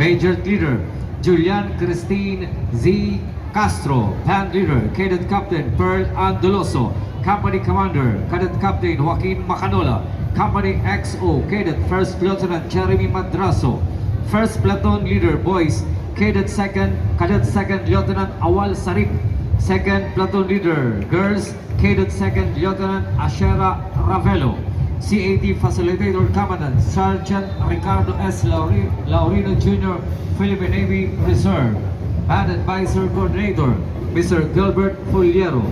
Major Leader Julian Christine Z. Castro. Band Leader Cadet Captain Pearl Andoloso. Company Commander Cadet Captain Joaquin Macanola. Company XO Cadet First Lieutenant Jeremy Madraso. First Platoon Leader Boys Cadet Second Lieutenant Awal Sarip. Second Platoon Leader Girls Cadet Second Lieutenant Ashera Ravelo. CAT Facilitator Commandant Sergeant Ricardo S. Laurino Jr. Philippine Navy Reserve. Band Advisor Coordinator Mr. Gilbert Fuliero.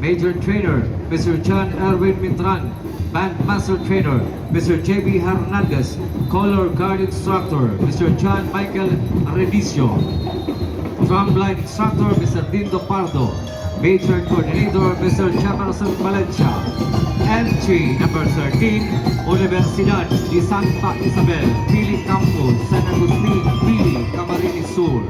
Major Trainer Mr. John Erwin Mitran. Band Master Trainer Mr. J.B. Hernandez. Color Guard Instructor Mr. John Michael Redicio. Drumline Instructor Mr. Dindo Pardo. Major Coordinator Mr. Jefferson Valencia. Entry number 13, Universidad de Santa Isabel-Pili Campus, San Agustin, Pili, Camarines Sur.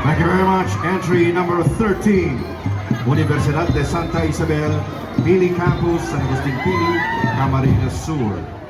Thank you very much. Entry number 13, Universidad de Santa Isabel, Pili Campus, San Agustin Pili, Camarines Sur.